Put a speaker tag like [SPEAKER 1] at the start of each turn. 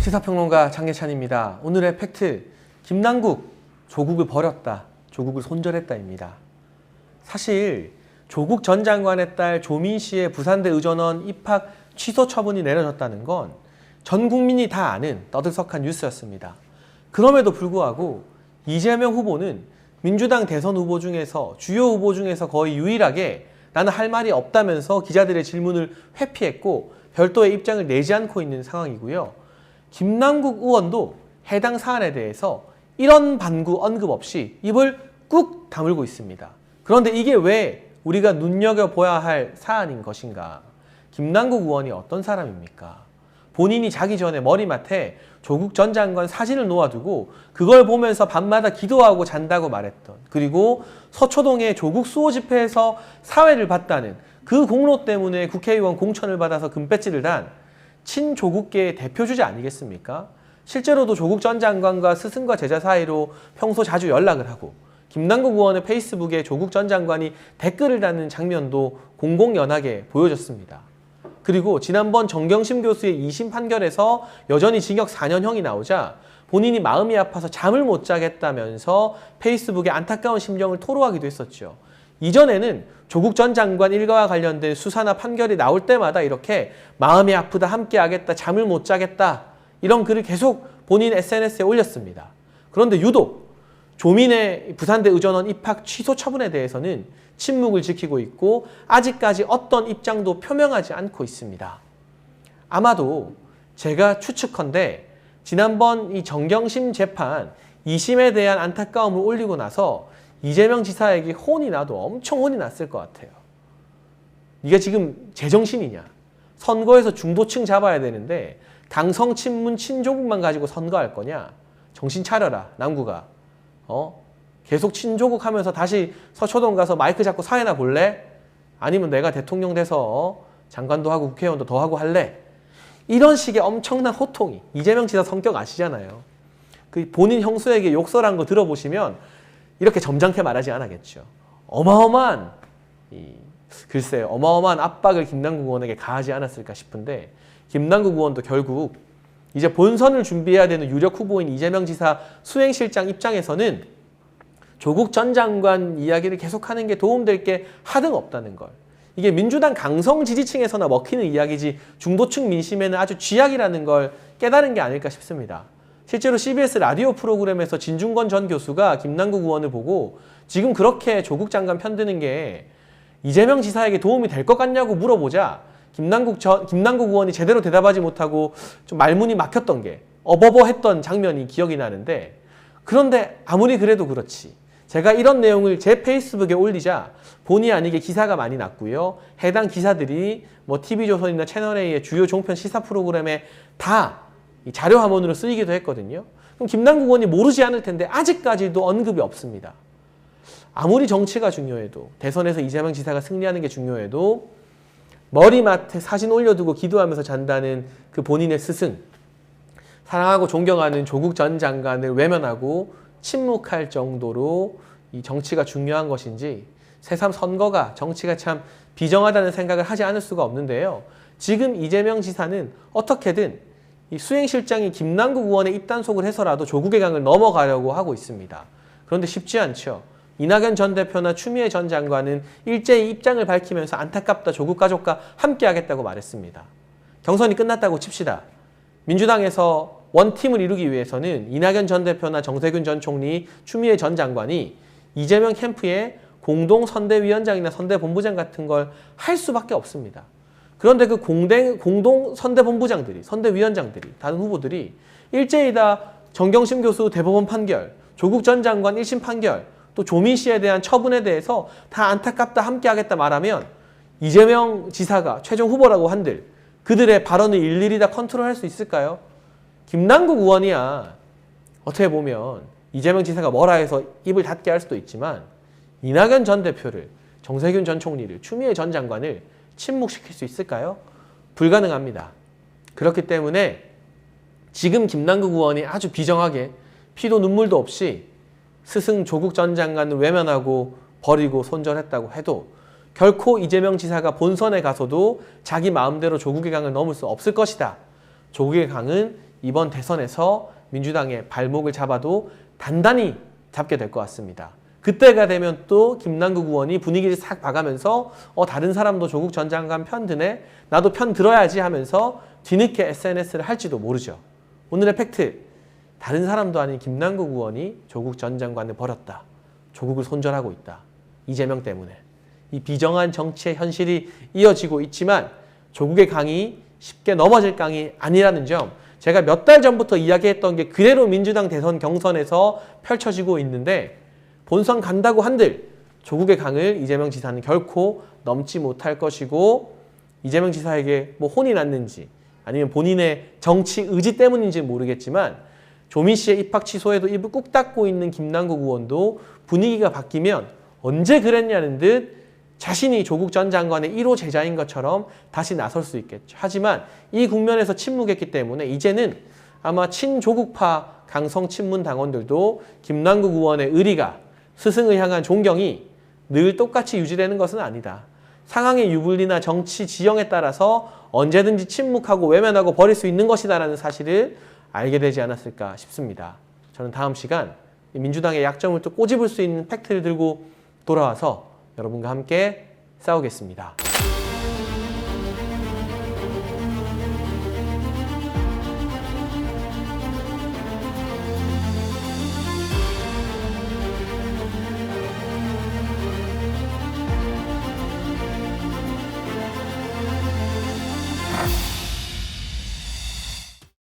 [SPEAKER 1] 시사평론가 장예찬입니다. 오늘의 팩트, 김남국 조국을 버렸다, 조국을 손절했다입니다. 사실 조국 전 장관의 딸 조민 씨의 부산대 의전원 입학 취소 처분이 내려졌다는 건 전 국민이 다 아는 떠들썩한 뉴스였습니다. 그럼에도 불구하고 이재명 후보는 민주당 대선 후보 중에서 주요 후보 중에서 거의 유일하게 나는 할 말이 없다면서 기자들의 질문을 회피했고 별도의 입장을 내지 않고 있는 상황이고요. 김남국 의원도 해당 사안에 대해서 이런 반구 언급 없이 입을 꾹 다물고 있습니다. 그런데 이게 왜 우리가 눈여겨봐야 할 사안인 것인가? 김남국 의원이 어떤 사람입니까? 본인이 자기 전에 머리맡에 조국 전 장관 사진을 놓아두고 그걸 보면서 밤마다 기도하고 잔다고 말했던, 그리고 서초동의 조국 수호 집회에서 사회를 봤다는 그 공로 때문에 국회의원 공천을 받아서 금배지를 단 친조국계의 대표주자 아니겠습니까? 실제로도 조국 전 장관과 스승과 제자 사이로 평소 자주 연락을 하고 김남국 의원의 페이스북에 조국 전 장관이 댓글을 다는 장면도 공공연하게 보여졌습니다. 그리고 지난번 정경심 교수의 2심 판결에서 여전히 징역 4년형이 나오자 본인이 마음이 아파서 잠을 못 자겠다면서 페이스북에 안타까운 심정을 토로하기도 했었죠. 이전에는 조국 전 장관 일가와 관련된 수사나 판결이 나올 때마다 이렇게 마음이 아프다, 함께하겠다, 잠을 못 자겠다 이런 글을 계속 본인 SNS에 올렸습니다. 그런데 유독 조민의 부산대 의전원 입학 취소 처분에 대해서는 침묵을 지키고 있고 아직까지 어떤 입장도 표명하지 않고 있습니다. 아마도 제가 추측컨대 지난번 이 정경심 재판 2심에 대한 안타까움을 올리고 나서 이재명 지사에게 혼이 나도 엄청 혼이 났을 것 같아요. 네가 지금 제정신이냐? 선거에서 중도층 잡아야 되는데 강성 친문 친조국만 가지고 선거할 거냐? 정신 차려라, 남구가. 계속 친조국 하면서 다시 서초동 가서 마이크 잡고 사회나 볼래? 아니면 내가 대통령 돼서 장관도 하고 국회의원도 더 하고 할래? 이런 식의 엄청난 호통이, 이재명 지사 성격 아시잖아요. 그 본인 형수에게 욕설한 거 들어보시면 이렇게 점잖게 말하지 않았겠죠. 어마어마한 압박을 김남국 의원에게 가하지 않았을까 싶은데, 김남국 의원도 결국 이제 본선을 준비해야 되는 유력 후보인 이재명 지사 수행실장 입장에서는 조국 전 장관 이야기를 계속하는 게 도움될 게 하등 없다는 걸. 이게 민주당 강성 지지층에서나 먹히는 이야기지 중도층 민심에는 아주 쥐약이라는 걸 깨달은 게 아닐까 싶습니다. 실제로 CBS 라디오 프로그램에서 진중권 전 교수가 김남국 의원을 보고 지금 그렇게 조국 장관 편드는 게 이재명 지사에게 도움이 될 것 같냐고 물어보자 김남국 의원이 제대로 대답하지 못하고 좀 말문이 막혔던 게 어버버했던 장면이 기억이 나는데, 그런데 아무리 그래도 그렇지 제가 이런 내용을 제 페이스북에 올리자 본의 아니게 기사가 많이 났고요. 해당 기사들이 뭐 TV조선이나 채널A의 주요 종편 시사 프로그램에 다 자료 화면으로 쓰이기도 했거든요. 그럼 김남국 의원이 모르지 않을 텐데 아직까지도 언급이 없습니다. 아무리 정치가 중요해도, 대선에서 이재명 지사가 승리하는 게 중요해도 머리맡에 사진 올려두고 기도하면서 잔다는 그 본인의 스승, 사랑하고 존경하는 조국 전 장관을 외면하고 침묵할 정도로 이 정치가 중요한 것인지, 새삼 선거가, 정치가 참 비정하다는 생각을 하지 않을 수가 없는데요. 지금 이재명 지사는 어떻게든 이 수행실장이 김남국 의원의 입단속을 해서라도 조국의 강을 넘어가려고 하고 있습니다. 그런데 쉽지 않죠. 이낙연 전 대표나 추미애 전 장관은 일제히 입장을 밝히면서 안타깝다, 조국 가족과 함께하겠다고 말했습니다. 경선이 끝났다고 칩시다. 민주당에서 원팀을 이루기 위해서는 이낙연 전 대표나 정세균 전 총리, 추미애 전 장관이 이재명 캠프에 공동선대위원장이나 선대본부장 같은 걸 할 수밖에 없습니다. 그런데 그 공동선대본부장들이, 선대위원장들이, 다른 후보들이 일제히 다 정경심 교수 대법원 판결, 조국 전 장관 1심 판결, 또 조민 씨에 대한 처분에 대해서 다 안타깝다, 함께하겠다 말하면 이재명 지사가 최종 후보라고 한들 그들의 발언을 일일이 다 컨트롤할 수 있을까요? 김남국 의원이야 어떻게 보면 이재명 지사가 뭐라 해서 입을 닫게 할 수도 있지만 이낙연 전 대표를, 정세균 전 총리를, 추미애 전 장관을 침묵시킬 수 있을까요? 불가능합니다. 그렇기 때문에 지금 김남국 의원이 아주 비정하게 피도 눈물도 없이 스승 조국 전 장관을 외면하고 버리고 손절했다고 해도 결코 이재명 지사가 본선에 가서도 자기 마음대로 조국의 강을 넘을 수 없을 것이다. 조국의 강은 이번 대선에서 민주당의 발목을 잡아도 단단히 잡게 될 것 같습니다. 그때가 되면 또 김남국 의원이 분위기를 싹 봐가면서 다른 사람도 조국 전 장관 편 드네? 나도 편 들어야지 하면서 뒤늦게 SNS를 할지도 모르죠. 오늘의 팩트, 다른 사람도 아닌 김남국 의원이 조국 전 장관을 버렸다. 조국을 손절하고 있다. 이재명 때문에. 이 비정한 정치의 현실이 이어지고 있지만 조국의 강이 쉽게 넘어질 강이 아니라는 점, 제가 몇 달 전부터 이야기했던 게 그대로 민주당 대선 경선에서 펼쳐지고 있는데, 본선 간다고 한들 조국의 강을 이재명 지사는 결코 넘지 못할 것이고, 이재명 지사에게 뭐 혼이 났는지 아니면 본인의 정치 의지 때문인지 모르겠지만 조민 씨의 입학 취소에도 입을 꾹 닫고 있는 김남국 의원도 분위기가 바뀌면 언제 그랬냐는 듯 자신이 조국 전 장관의 1호 제자인 것처럼 다시 나설 수 있겠죠. 하지만 이 국면에서 침묵했기 때문에 이제는 아마 친조국파 강성 친문 당원들도 김남국 의원의 의리가, 스승을 향한 존경이 늘 똑같이 유지되는 것은 아니다. 상황의 유불리나 정치 지형에 따라서 언제든지 침묵하고 외면하고 버릴 수 있는 것이다라는 사실을 알게 되지 않았을까 싶습니다. 저는 다음 시간 민주당의 약점을 또 꼬집을 수 있는 팩트를 들고 돌아와서 여러분과 함께 싸우겠습니다.